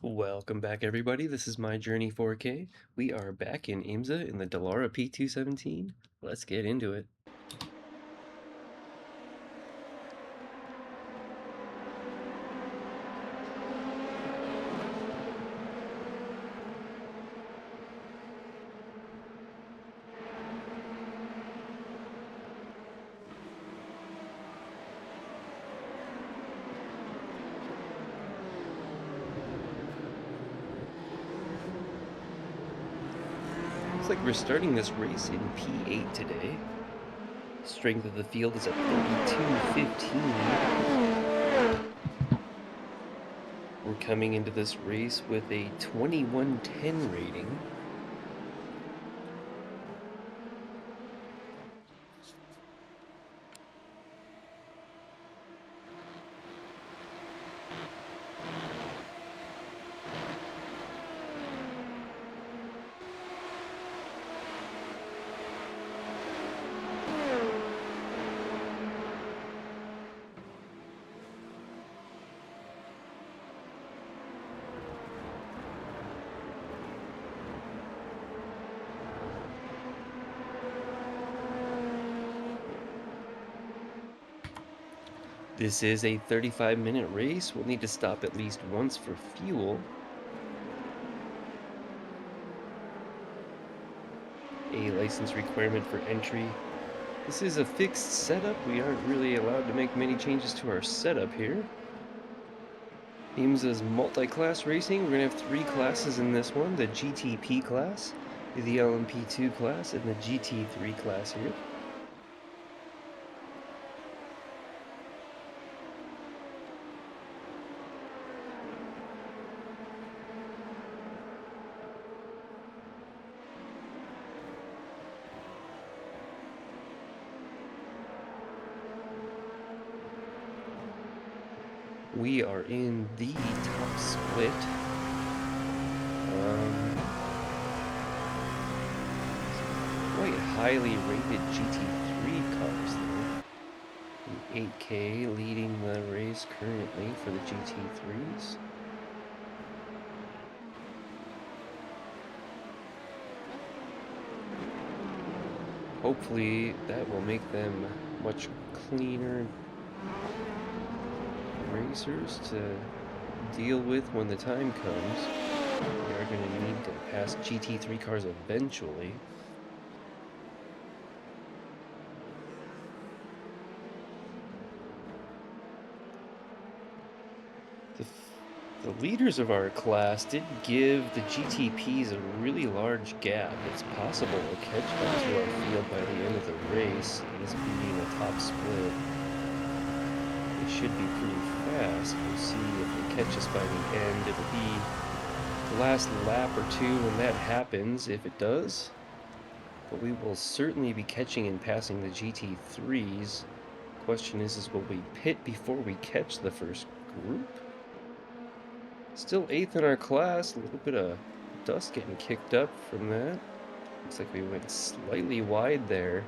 Welcome back, everybody. This is My Journey 4K. We are back in IMSA in the Dallara P217. Let's get into it. Looks like we're starting this race in P8 today. Strength of the field is at 32.15. We're coming into this race with a 21.10 rating. This is a 35-minute race. We'll need to stop at least once for fuel. A license requirement for entry. This is a fixed setup. We aren't really allowed to make many changes to our setup here. IMSA's multi-class racing. We're going to have 3 classes in this one. The GTP class, the LMP2 class, and the GT3 class here. We are in the top split. Quite highly rated GT3 cars there. The 8K leading the race currently for the GT3s. Hopefully that will make them much cleaner racers to deal with when the time comes. We are going to need to pass GT3 cars eventually. The leaders of our class did give the GTPs a really large gap. It's possible we'll catch up to our field by the end of the race, this being a top split. It should be pretty fast. We'll see if they catch us by the end. It'll be the last lap or two when that happens, if it does. But we will certainly be catching and passing the GT3s. Question is will we pit before we catch the first group? Still 8th in our class, a little bit of dust getting kicked up from that. Looks like we went slightly wide there.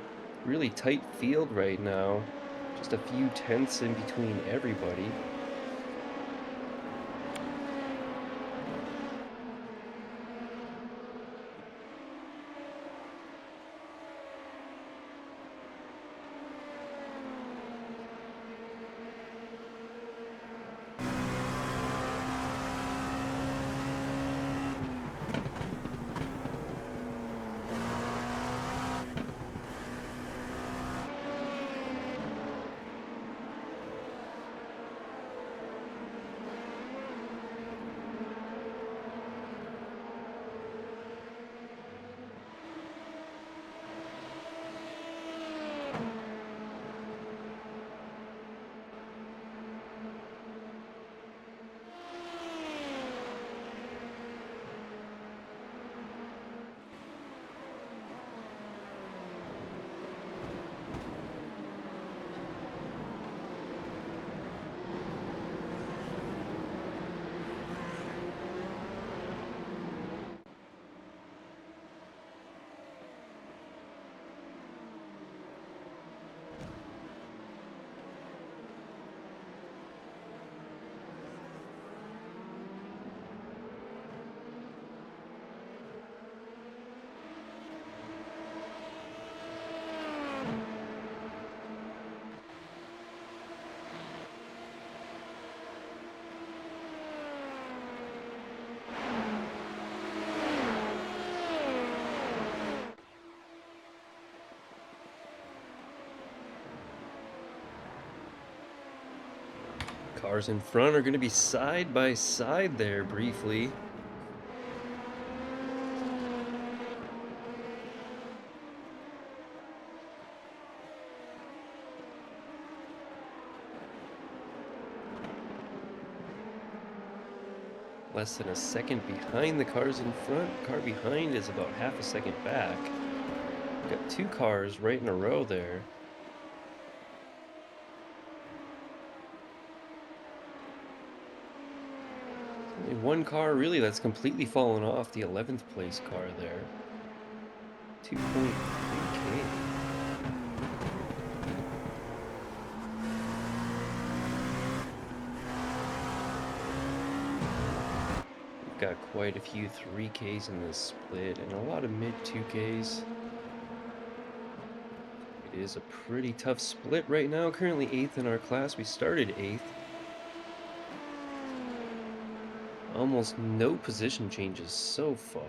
Really tight field right now. Just a few tenths in between everybody. Cars in front are going to be side by side there briefly. Less than a second behind the cars in front. Car behind is about half a second back. Got two cars right in a row there. There's only one car really that's completely fallen off, the 11th place car there. 2.3K. We've got quite a few 3Ks in this split and a lot of mid 2Ks. It is a pretty tough split right now. Currently 8th in our class. We started 8th. Almost no position changes so far.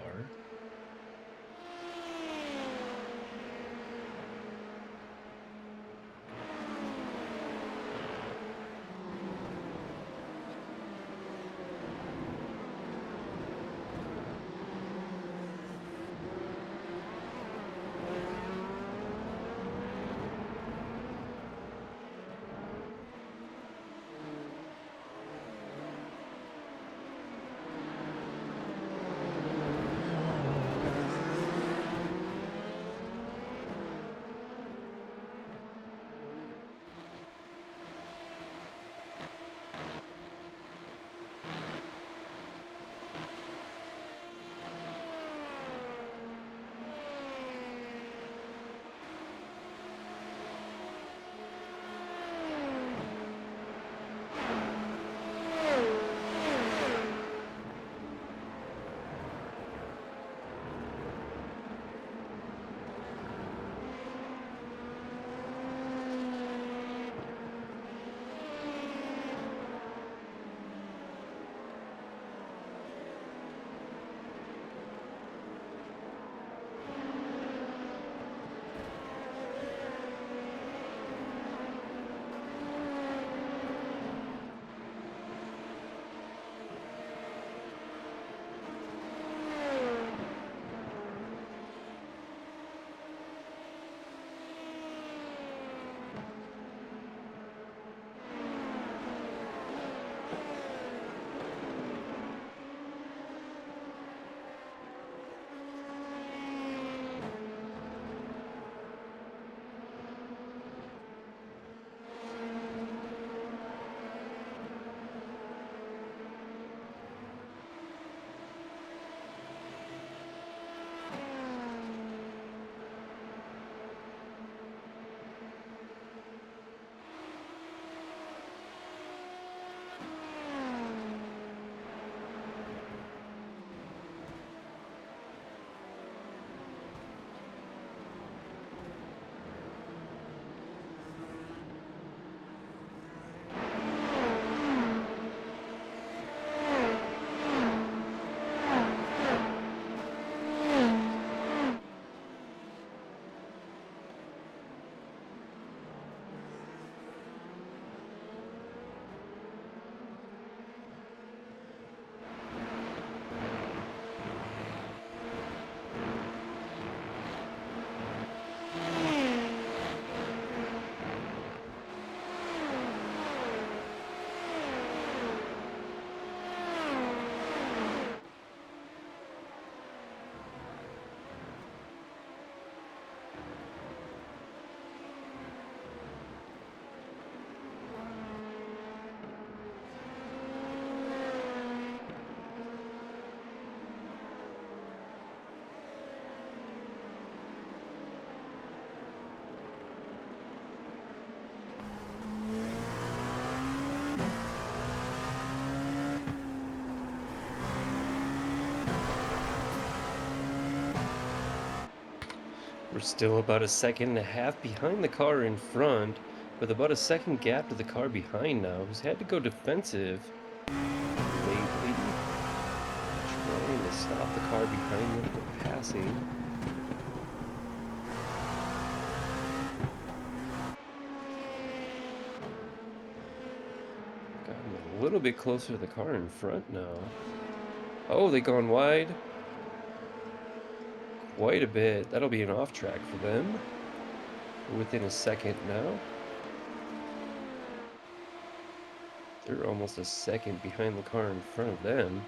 We're still about a second and a half behind the car in front, with about a second gap to the car behind now, who's had to go defensive lately, trying to stop the car behind them from passing. Got little bit closer to the car in front now. Oh, they gone wide quite a bit. That'll be an off track for them. We're within a second now. They're almost a second behind the car in front of them.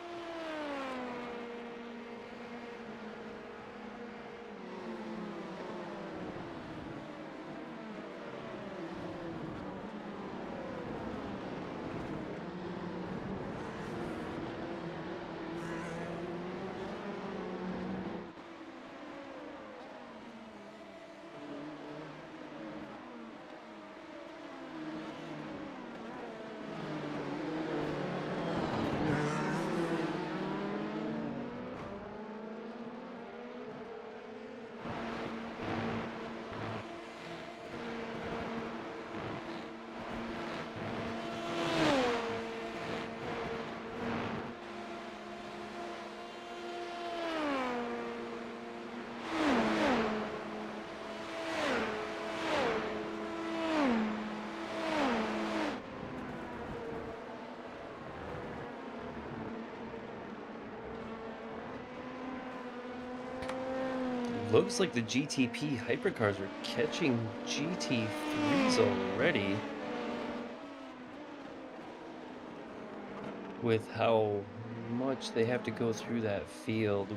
Looks like the GTP hypercars are catching GT3s already with how much they have to go through that field.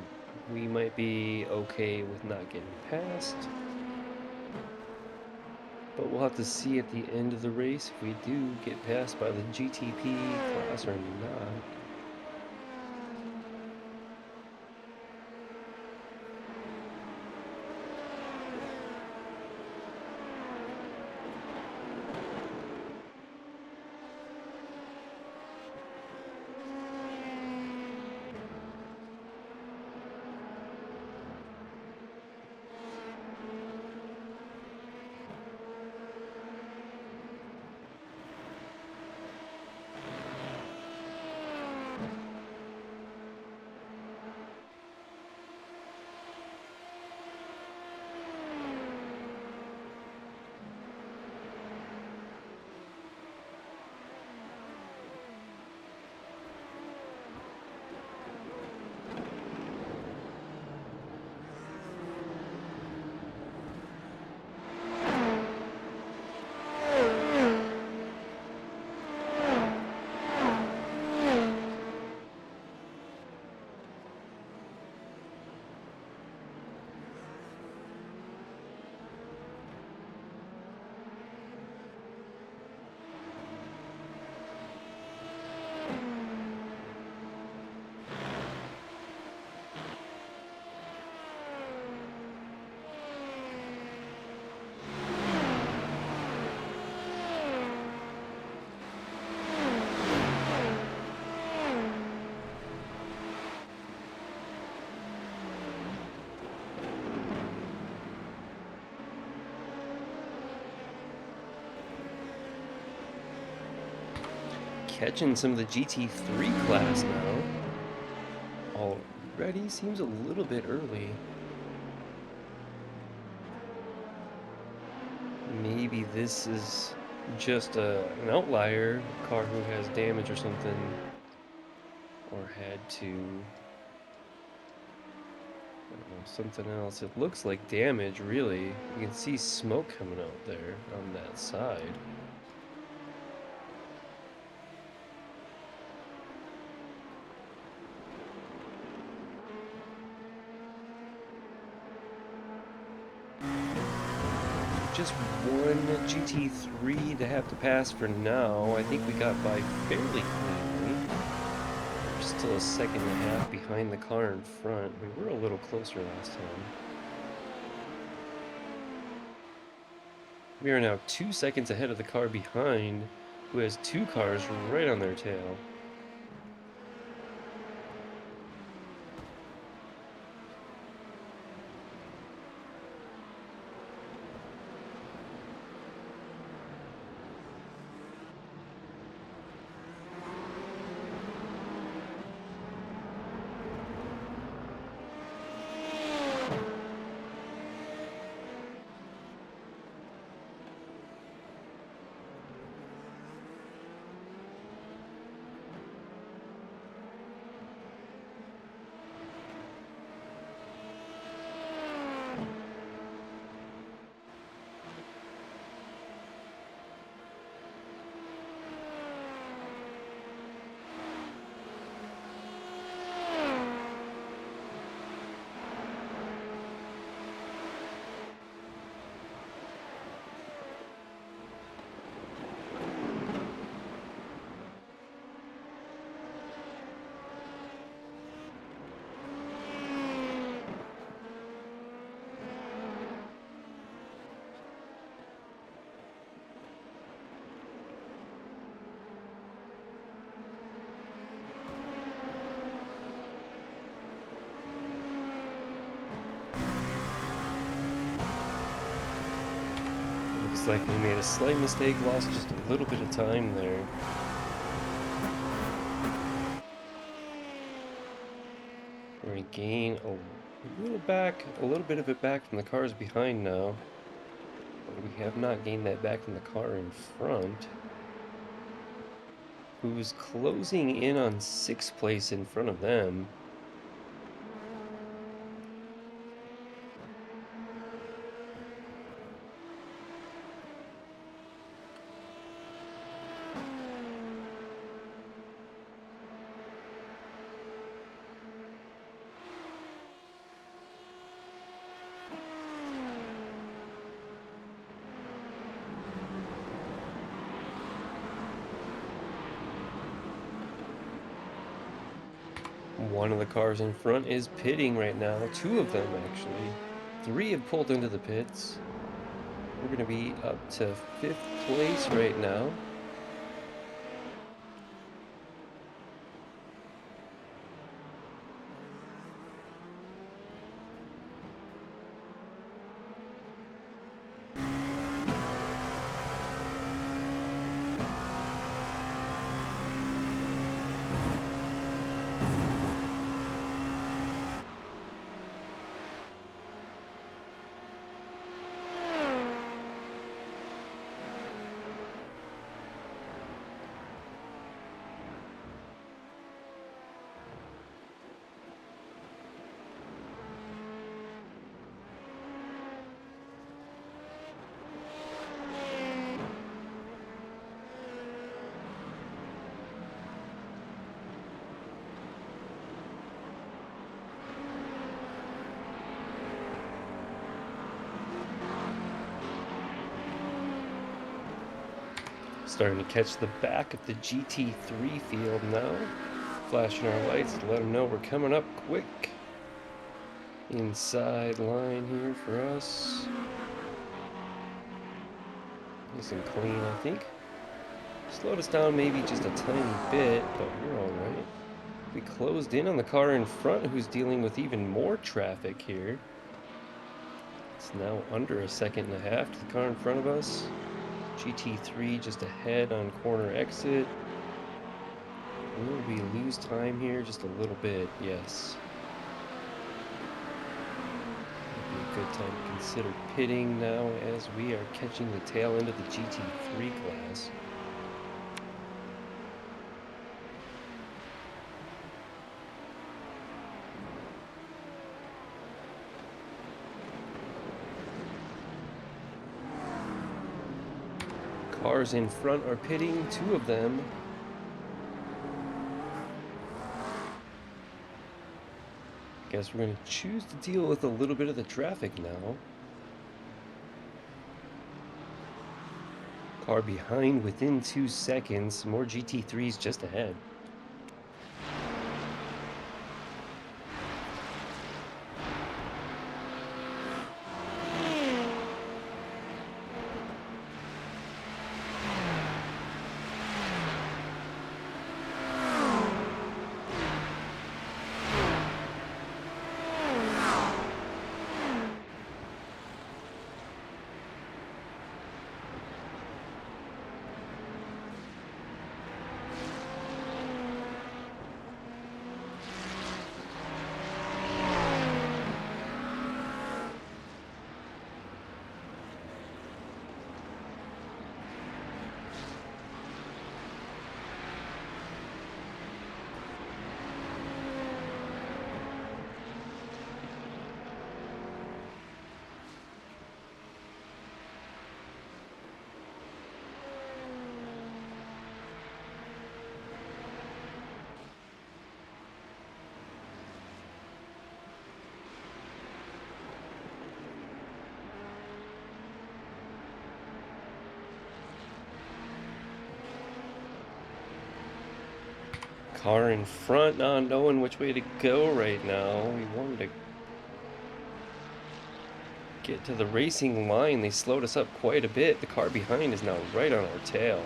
We might be okay with not getting past, but we'll have to see at the end of the race if we do get passed by the GTP class or not. Catching some of the GT3 class now. Already seems a little bit early. Maybe this is just an outlier, a car who has damage or something, or had to, I don't know, something else. It looks like damage, really. You can see smoke coming out there on that side. Just one GT3 to have to pass for now. I think we got by fairly cleanly. We're still a second and a half behind the car in front. We were a little closer last time. We are now 2 seconds ahead of the car behind, who has two cars right on their tail. Looks like we made a slight mistake, lost just a little bit of time there. We're going to gain a little bit of it back from the cars behind now. But we have not gained that back from the car in front, who's closing in on 6th place in front of them. One of the cars in front is pitting right now. 2 of them, actually. 3 have pulled into the pits. We're going to be up to 5th place right now. Starting to catch the back of the GT3 field now. Flashing our lights to let them know we're coming up quick. Inside line here for us. Nice and clean, I think. Slowed us down maybe just a tiny bit, but we're alright. We closed in on the car in front, who's dealing with even more traffic here. It's now under a second and a half to the car in front of us. GT3 just ahead on corner exit. Will we lose time here just a little bit? Yes. Would be a good time to consider pitting now as we are catching the tail end of the GT3 class. Cars in front are pitting, 2 of them. Guess we're going to choose to deal with a little bit of the traffic now. Car behind within 2 seconds. More GT3s just ahead. Car in front, not knowing which way to go right now. We wanted to get to the racing line. They slowed us up quite a bit. The car behind is now right on our tail.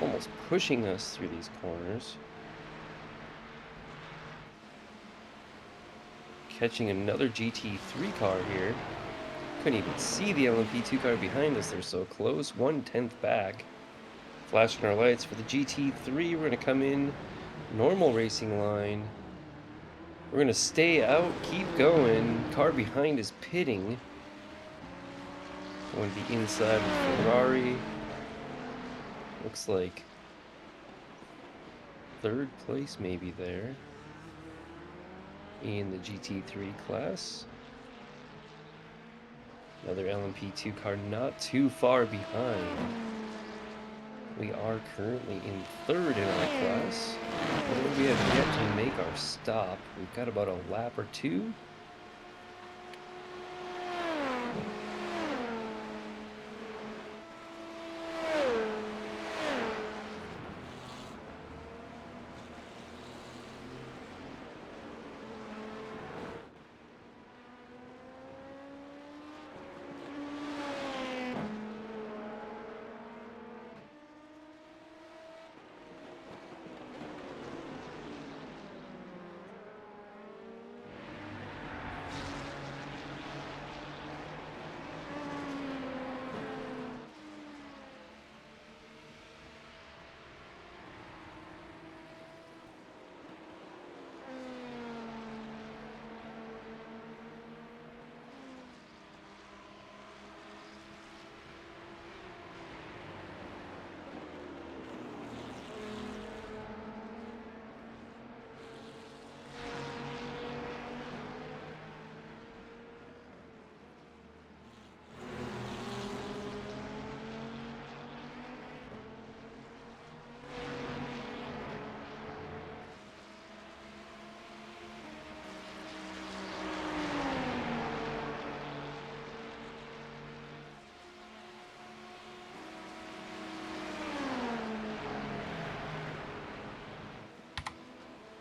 Almost pushing us through these corners. Catching another GT3 car here. Couldn't even see the LMP2 car behind us. They're so close. 1/10 back. Flashing our lights for the GT3. We're going to come in normal racing line. We're going to stay out, keep going. Car behind is pitting. Going to be inside with Ferrari. Looks like third place maybe there in the GT3 class. Another LMP2 car not too far behind. We are currently in third in our class. Although we have yet to make our stop. We've got about a lap or two.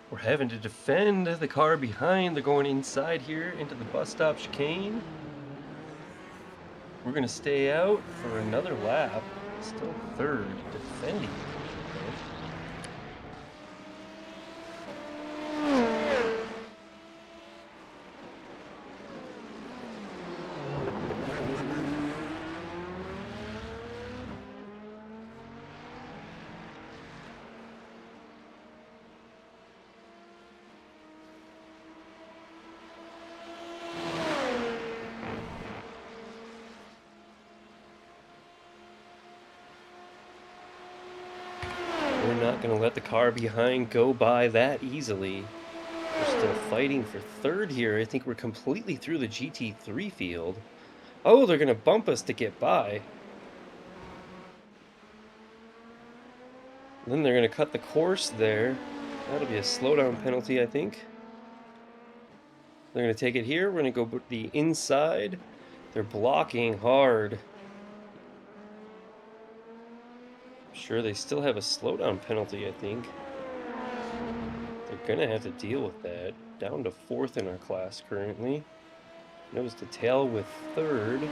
We're having to defend the car behind. They're going inside here into the bus stop chicane. We're going to stay out for another lap. Still third, defending. We're not going to let the car behind go by that easily. We're still fighting for third here. I think we're completely through the GT3 field. Oh, they're going to bump us to get by. Then they're going to cut the course there. That'll be a slowdown penalty, I think. They're going to take it here. We're going to go the inside. They're blocking hard. Sure, they still have a slowdown penalty, I think. They're going to have to deal with that. Down to fourth in our class currently. Nose to tail with third.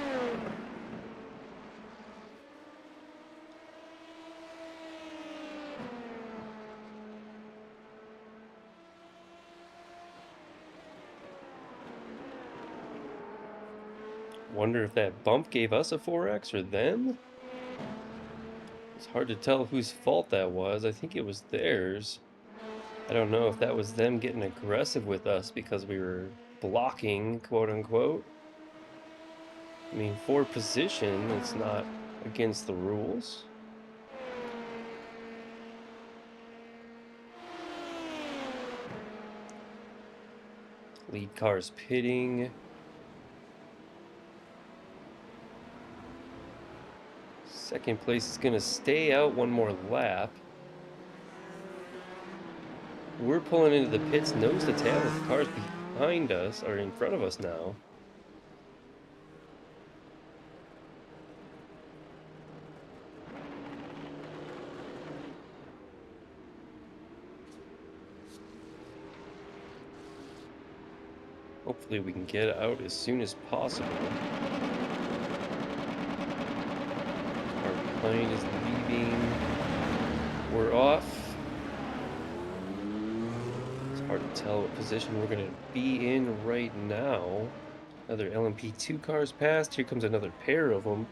Wonder if that bump gave us a 4X or them? It's hard to tell whose fault that was. I think it was theirs. I don't know if that was them getting aggressive with us because we were blocking, quote unquote. I mean, for position, it's not against the rules. Lead car's pitting. Second place is going to stay out one more lap. We're pulling into the pits nose to tail with the cars behind us, or in front of us now. Hopefully we can get out as soon as possible. Our plane is leaving. We're off. It's hard to tell what position we're going to be in right now. Other LMP2 cars passed. Here comes another pair of them.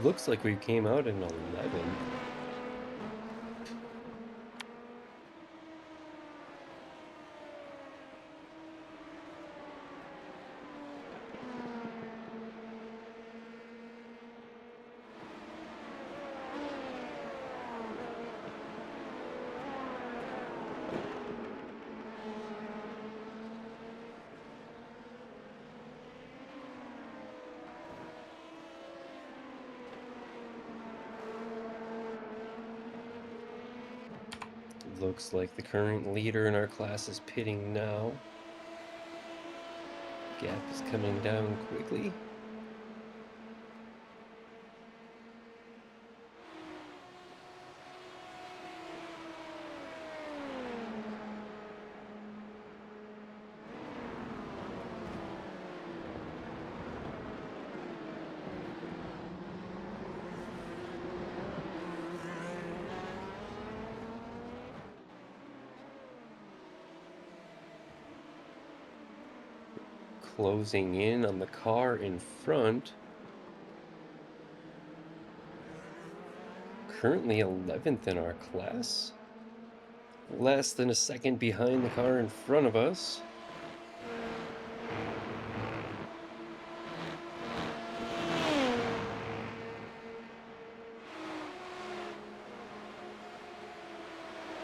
Looks like we came out in 11th. Looks like the current leader in our class is pitting now. Gap is coming down quickly. Closing in on the car in front. Currently 11th in our class. Less than a second behind the car in front of us.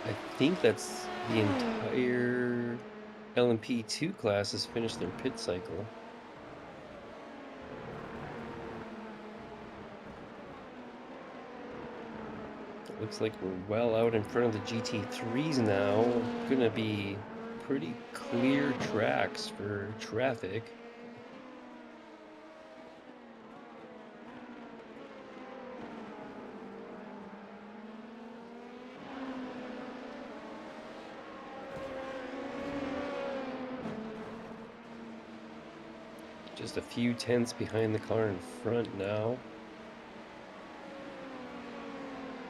I think that's the entire LMP2 class has finished their pit cycle. It looks like we're well out in front of the GT3s now. Gonna be pretty clear tracks for traffic. Just a few tenths behind the car in front now.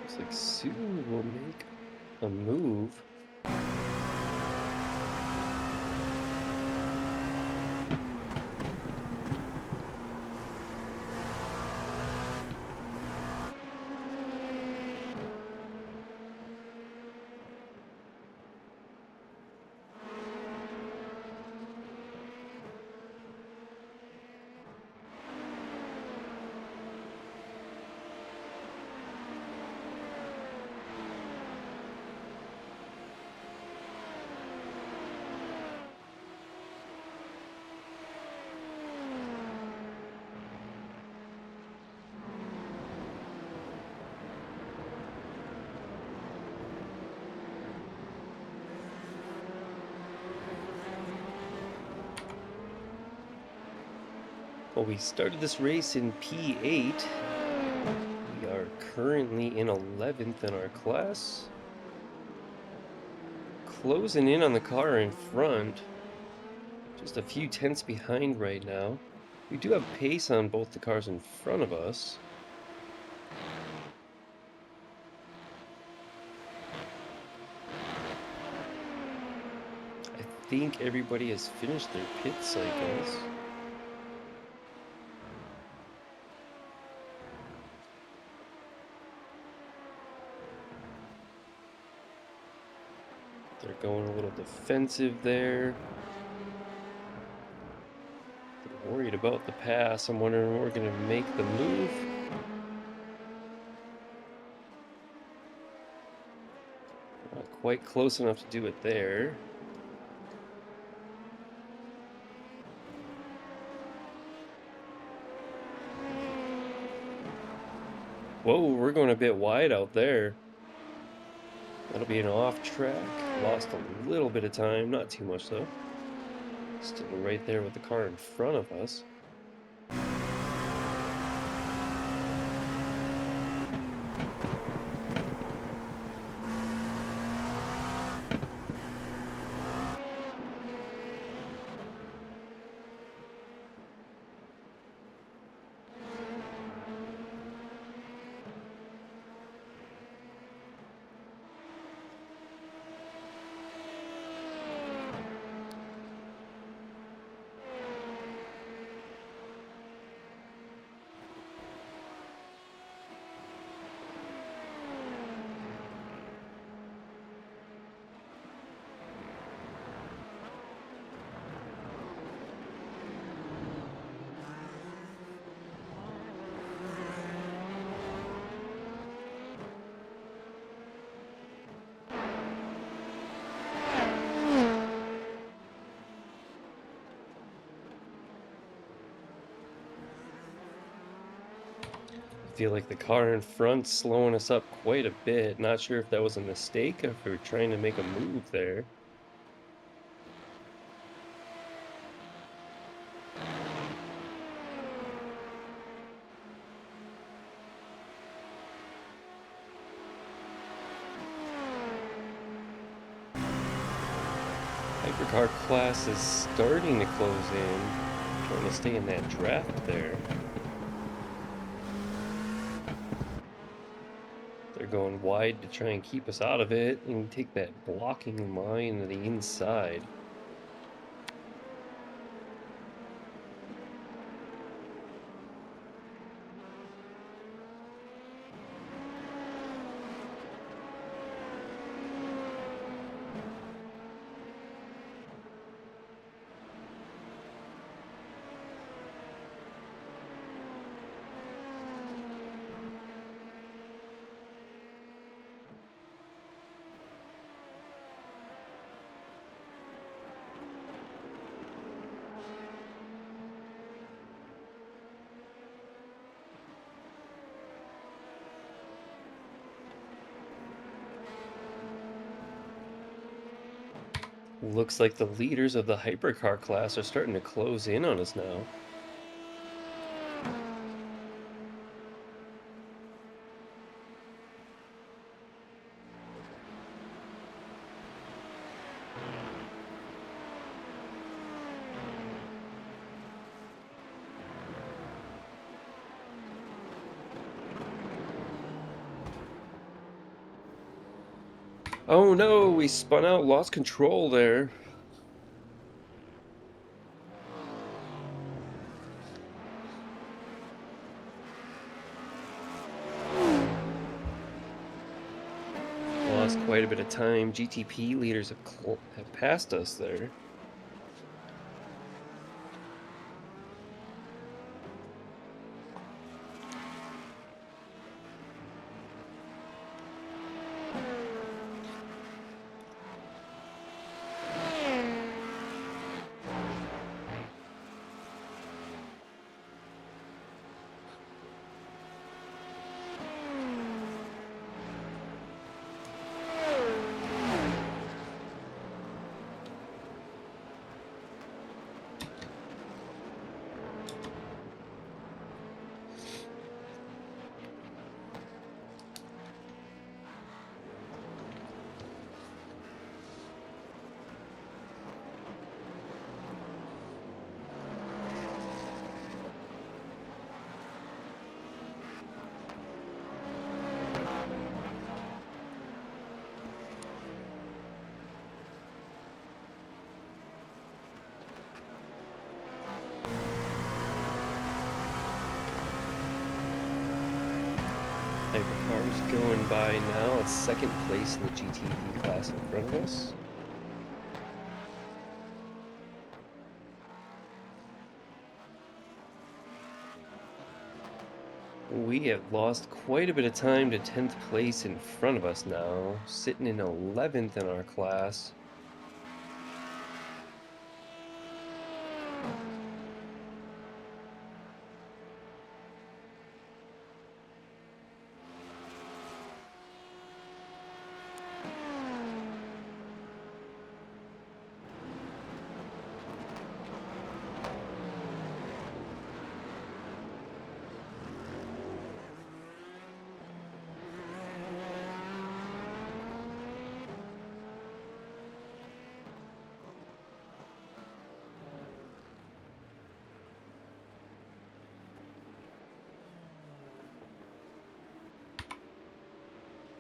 Looks like soon we'll make a move. Well, we started this race in P8. We are currently in 11th in our class. Closing in on the car in front. Just a few tenths behind right now. We do have pace on both the cars in front of us. I think everybody has finished their pit cycles. They're going a little defensive there. They're worried about the pass. I'm wondering when we're going to make the move. quite close enough to do it there. Whoa, we're going a bit wide out there. That'll be an off track. Lost a little bit of time, not too much though. Still right there with the car in front of us. Feel like the car in front's slowing us up quite a bit. Not sure if that was a mistake or if we were trying to make a move there. Hypercar class is starting to close in. Trying to stay in that draft there. They're going wide to try and keep us out of it and take that blocking line to the inside. Looks like the leaders of the hypercar class are starting to close in on us now. Oh no, we spun out, lost control there. Lost quite a bit of time. GTP leaders have passed us there. Hypercar's going by now. It's second place in the GTP class in front of us. We have lost quite a bit of time to 10th place in front of us now, sitting in 11th in our class.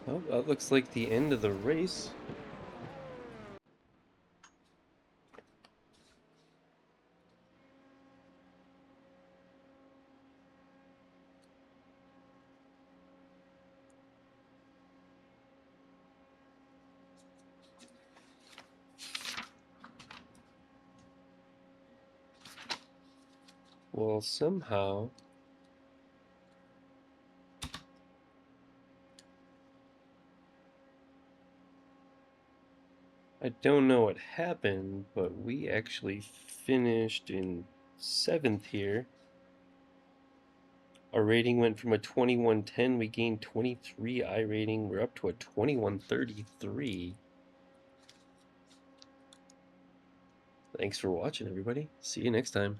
Oh, that looks like the end of the race. Well, somehow, I don't know what happened, but we actually finished in 7th here. Our rating went from a 2110, we gained 23 iRating. We're up to a 2133. Thanks for watching, everybody. See you next time.